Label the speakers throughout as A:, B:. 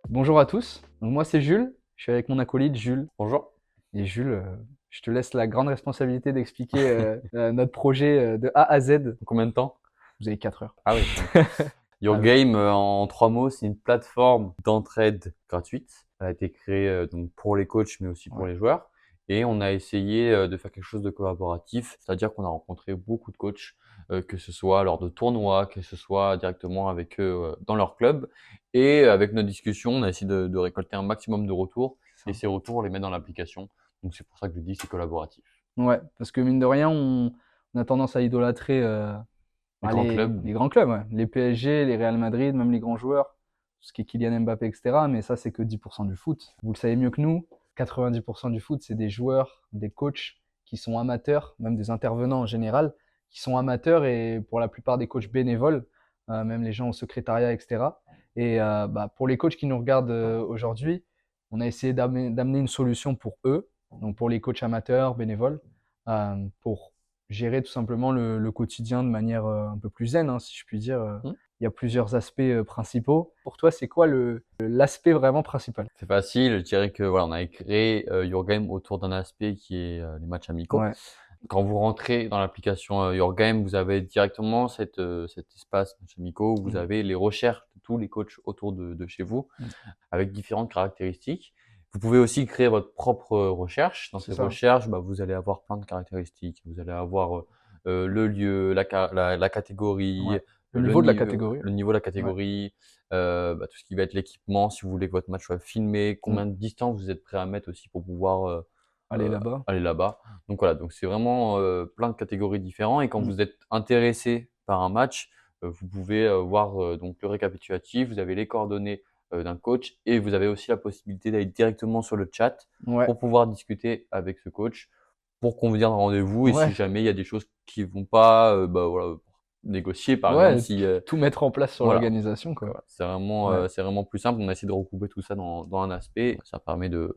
A: Bonjour à tous, donc moi c'est Jules, je suis avec mon acolyte Jules.
B: Bonjour.
A: Et Jules, je te laisse la grande responsabilité d'expliquer notre projet de A à Z.
B: Combien de temps?
A: Vous avez 4 heures.
B: Ah oui, quand même. Your
A: Ah oui.
B: Game, en 3 mots, c'est une plateforme d'entraide gratuite. Elle a été créée donc pour les coachs, mais aussi pour
A: Ouais.
B: les joueurs. Et on a essayé de faire quelque chose de collaboratif, c'est-à-dire qu'on a rencontré beaucoup de coachs, que ce soit lors de tournois, que ce soit directement avec eux dans leur club. Et avec nos discussions, on a essayé de récolter un maximum de retours.
A: C'est
B: Et
A: ça.
B: ces retours, on les met dans l'application. Donc c'est pour ça que je dis que c'est collaboratif.
A: Ouais, parce que mine de rien, on a tendance à idolâtrer
B: Les grands clubs.
A: les grands clubs, ouais. Les PSG, les Real Madrid, même les grands joueurs, tout ce qui est Kylian Mbappé, etc. Mais ça, c'est que 10% du foot. Vous le savez mieux que nous, 90% du foot, c'est des joueurs, des coachs qui sont amateurs, même des intervenants en général, qui sont amateurs et pour la plupart des coachs bénévoles, même les gens au secrétariat, etc. Et pour les coachs qui nous regardent aujourd'hui, on a essayé d'amener une solution pour eux, donc pour les coachs amateurs, bénévoles, pour gérer tout simplement le quotidien de manière un peu plus zen, hein, si je puis dire.
B: Hmm.
A: Il y a plusieurs aspects principaux. Pour toi, c'est quoi l'aspect vraiment principal?
B: C'est facile, je dirais que voilà, on a créé Your Game autour d'un aspect qui est les matchs amicaux.
A: Ouais.
B: Quand vous rentrez dans l'application Your Game, vous avez directement cet espace matchs amicaux où vous
A: Mm.
B: avez les recherches de tous les coachs autour de chez vous
A: Mm.
B: avec différentes caractéristiques. Vous pouvez aussi créer votre propre recherche. Dans
A: C'est
B: ces
A: ça.
B: recherches, vous allez avoir plein de caractéristiques. Vous allez avoir le lieu, la catégorie,
A: Ouais. Le niveau de la catégorie.
B: le niveau de la
A: Ouais.
B: catégorie, tout ce qui va être l'équipement, si vous voulez que votre match soit filmé,
A: Mm.
B: combien de distance vous êtes prêt à mettre aussi pour pouvoir
A: Aller là-bas.
B: aller là-bas. Donc voilà, donc c'est vraiment plein de catégories différentes. Et quand
A: Mm.
B: vous êtes intéressé par un match, vous pouvez voir donc le récapitulatif, vous avez les coordonnées d'un coach et vous avez aussi la possibilité d'aller directement sur le chat
A: Ouais.
B: pour pouvoir discuter avec ce coach, pour convenir d'un rendez-vous. Et si
A: Ouais.
B: jamais il y a des choses qui vont pas, voilà, négocier par exemple
A: Ouais.
B: si
A: Tout mettre en place sur
B: voilà,
A: l'organisation, quoi.
B: voilà,
A: Ouais.
B: c'est vraiment plus simple. On a essayé de regrouper tout ça dans un aspect. Ça permet de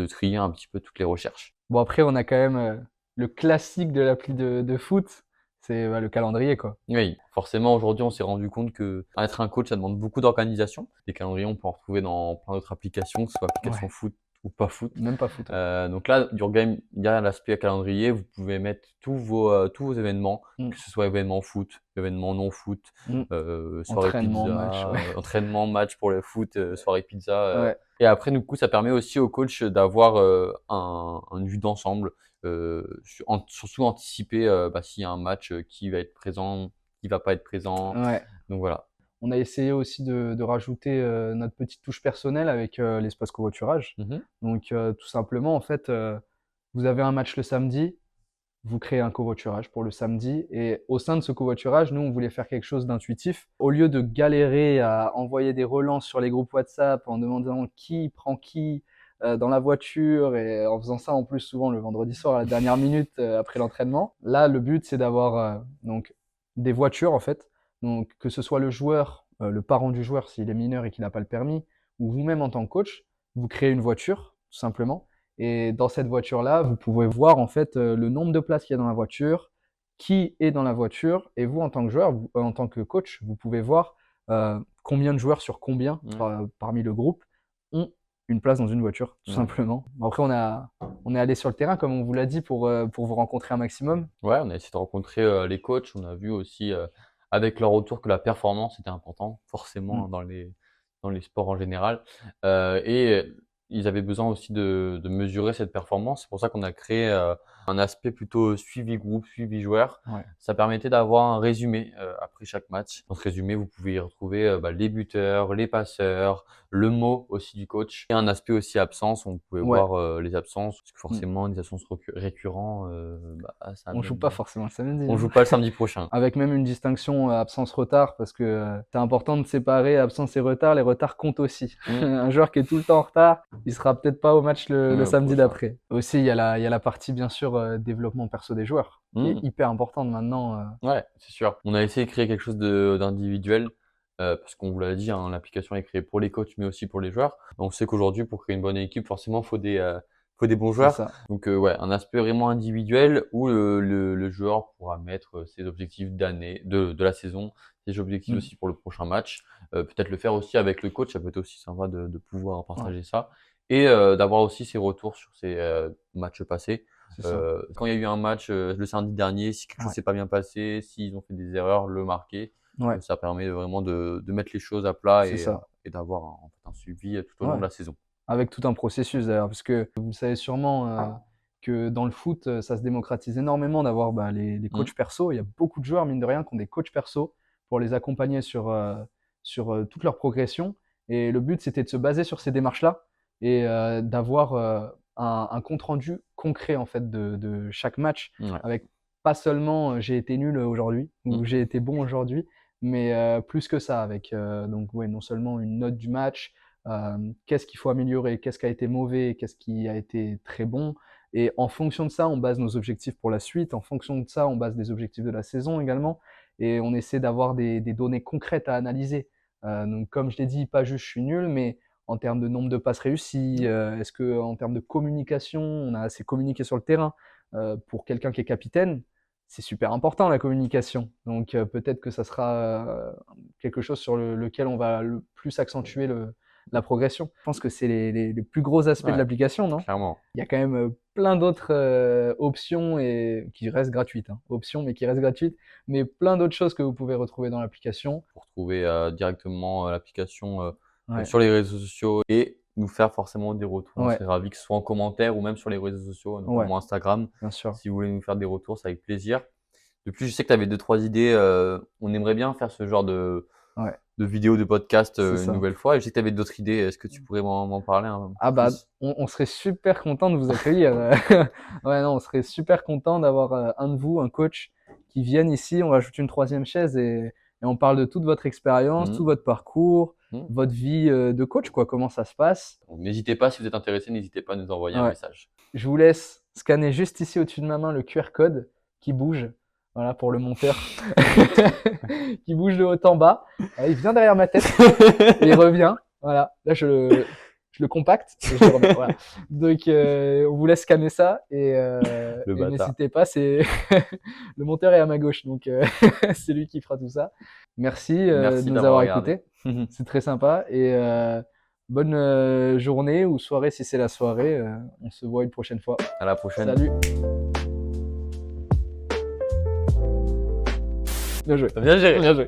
B: trier un petit peu toutes les recherches.
A: Bon, après, on a quand même le classique de l'appli de foot, c'est le calendrier, quoi.
B: Oui, forcément, aujourd'hui, on s'est rendu compte que être un coach, ça demande beaucoup d'organisation. Les calendriers, on peut en retrouver dans plein d'autres applications, que ce soit application
A: Ouais.
B: foot ou pas foot.
A: Même pas foot. Ouais.
B: Donc là, Your Game, il y a l'aspect calendrier. Vous pouvez mettre tous vos événements,
A: Mm.
B: que ce soit événements foot, événements non foot,
A: Mm.
B: soirée
A: Entraînement, match,
B: pizza,
A: ouais.
B: entraînement, match pour le foot, soirée pizza.
A: Ouais.
B: Et après, du coup, ça permet aussi au coach d'avoir une vue d'ensemble, surtout anticiper s'il y a un match qui va être présent, qui va pas être présent.
A: Ouais.
B: Donc voilà.
A: On a essayé aussi de rajouter notre petite touche personnelle avec l'espace covoiturage.
B: Mhm.
A: Donc, tout simplement, en fait, vous avez un match le samedi, vous créez un covoiturage pour le samedi. Et au sein de ce covoiturage, nous, on voulait faire quelque chose d'intuitif. Au lieu de galérer à envoyer des relances sur les groupes WhatsApp en demandant qui prend qui dans la voiture et en faisant ça en plus souvent le vendredi soir à la dernière minute après l'entraînement, là, le but, c'est d'avoir donc des voitures, en fait. Donc, que ce soit le joueur, le parent du joueur s'il est mineur et qu'il n'a pas le permis, ou vous-même en tant que coach, vous créez une voiture, tout simplement. Et dans cette voiture-là, vous pouvez voir en fait le nombre de places qu'il y a dans la voiture, qui est dans la voiture, et vous en tant que joueur, en tant que coach, vous pouvez voir combien de joueurs sur combien
B: Ouais.
A: parmi le groupe ont une place dans une voiture, tout
B: Ouais.
A: simplement. Après, on est allé sur le terrain, comme on vous l'a dit, pour vous rencontrer un maximum.
B: Ouais, on a essayé de rencontrer les coachs. On a vu aussi avec leur retour que la performance était important, forcément
A: Mm.
B: hein, dans les sports en général. Et ils avaient besoin aussi de mesurer cette performance. C'est pour ça qu'on a créé un aspect plutôt suivi groupe, suivi joueur.
A: Ouais.
B: Ça permettait d'avoir un résumé après chaque match. Dans ce résumé, vous pouvez y retrouver les buteurs, les passeurs, le mot aussi du coach et un aspect aussi absence. On pouvait
A: Ouais.
B: voir les absences, parce que
A: Mm.
B: forcément, les absences récurrents, ça
A: On joue
B: amène.
A: pas forcément le samedi,
B: On
A: hein.
B: joue pas le samedi prochain.
A: Avec même une distinction absence-retard, parce que c'est important de séparer absence et retard. Les retards comptent aussi.
B: Mmh.
A: Un joueur qui est tout le temps en retard, il sera peut-être pas au match le samedi
B: Prochain.
A: d'après. Aussi, il y a la partie, bien sûr, développement perso des joueurs, qui est
B: Mmh.
A: hyper importante maintenant.
B: Ouais, c'est sûr. On a essayé de créer quelque chose d'individuel, parce qu'on vous l'a dit, hein, l'application est créée pour les coachs, mais aussi pour les joueurs. On sait qu'aujourd'hui, pour créer une bonne équipe, forcément, il faut faut des bons
A: C'est
B: joueurs.
A: ça.
B: Donc ouais, un aspect vraiment individuel où le joueur pourra mettre ses objectifs d'année, de la saison, ses objectifs
A: Mm.
B: aussi pour le prochain match. Peut-être le faire aussi avec le coach, ça peut être aussi sympa de pouvoir
A: Ouais,
B: partager ça et d'avoir aussi ses retours sur ses matchs passés.
A: c'est ça.
B: Quand il y a eu un match le samedi dernier, si quelque chose
A: Ouais,
B: s'est pas bien passé, s'ils ont fait des erreurs, le marquer.
A: ouais,
B: Ça permet vraiment de mettre les choses à plat
A: c'est ça.
B: et d'avoir en fait un suivi tout au long
A: Ouais.
B: de la saison.
A: Avec tout un processus d'ailleurs, parce que vous le savez sûrement que dans le foot, ça se démocratise énormément d'avoir les
B: Mmh.
A: coachs perso. Il y a beaucoup de joueurs, mine de rien, qui ont des coachs perso pour les accompagner sur toute leur progression. Et le but, c'était de se baser sur ces démarches-là et d'avoir un compte-rendu concret en fait de chaque match,
B: Ouais.
A: avec pas seulement j'ai été nul aujourd'hui
B: Mmh.
A: ou j'ai été bon aujourd'hui, mais plus que ça, avec donc ouais, non seulement une note du match, qu'est-ce qu'il faut améliorer, qu'est-ce qui a été mauvais, qu'est-ce qui a été très bon. Et en fonction de ça, on base nos objectifs pour la suite. En fonction de ça, on base des objectifs de la saison également. Et on essaie d'avoir des données concrètes à analyser. Donc, comme je l'ai dit, pas juste je suis nul, mais en termes de nombre de passes réussies, est-ce que en termes de communication, on a assez communiqué sur le terrain. Pour quelqu'un qui est capitaine, c'est super important la communication. Donc peut-être que ça sera quelque chose sur lequel on va le plus accentuer la progression. Je pense que c'est les plus gros aspects de
B: Ouais,
A: l'application, non?
B: clairement.
A: Il y a quand même plein d'autres options et qui restent gratuites, hein. Options, mais qui restent gratuites, mais plein d'autres choses que vous pouvez retrouver dans l'application.
B: Pour trouver directement l'application
A: Ouais,
B: sur les réseaux sociaux et nous faire forcément des retours. On
A: ouais,
B: serait ravis que ce soit en commentaire ou même sur les réseaux sociaux,
A: ouais,
B: notamment Instagram.
A: bien sûr.
B: Si vous voulez nous faire des retours, c'est avec plaisir. De plus, je sais que tu avais 2-3 idées. On aimerait bien faire ce genre
A: Ouais,
B: de vidéos, de podcast
A: c'est
B: une
A: ça.
B: nouvelle fois. Et je sais que tu avais d'autres idées. Est-ce que tu pourrais m'en parler un
A: Ah
B: peu
A: bah,
B: plus?
A: on serait super content de vous accueillir. Ouais, non, on serait super content d'avoir un de vous, un coach, qui vienne ici. On rajoute une troisième chaise et on parle de toute votre expérience,
B: Mmh.
A: tout votre parcours,
B: Mmh.
A: votre vie de coach, quoi, comment ça se passe.
B: Donc, n'hésitez pas, si vous êtes intéressé, n'hésitez pas à nous envoyer un
A: Ouais.
B: message.
A: Je vous laisse scanner juste ici au-dessus de ma main le QR code qui bouge. Voilà, pour le monteur. Qui bouge de haut en bas. Voilà, il vient derrière ma tête et il revient. Voilà. Là, je le compacte et je le remets. Voilà. Donc, on vous laisse scanner ça
B: Le
A: et
B: bâtard.
A: n'hésitez pas. C'est le monteur est à ma gauche, donc c'est lui qui fera tout ça. Merci
B: Merci
A: de nous
B: d'avoir
A: avoir
B: regardé.
A: écoutés. C'est très sympa et bonne journée ou soirée si c'est la soirée. On se voit une prochaine fois.
B: À la prochaine.
A: Salut. Bien joué.
B: Bien géré.
A: Bien joué.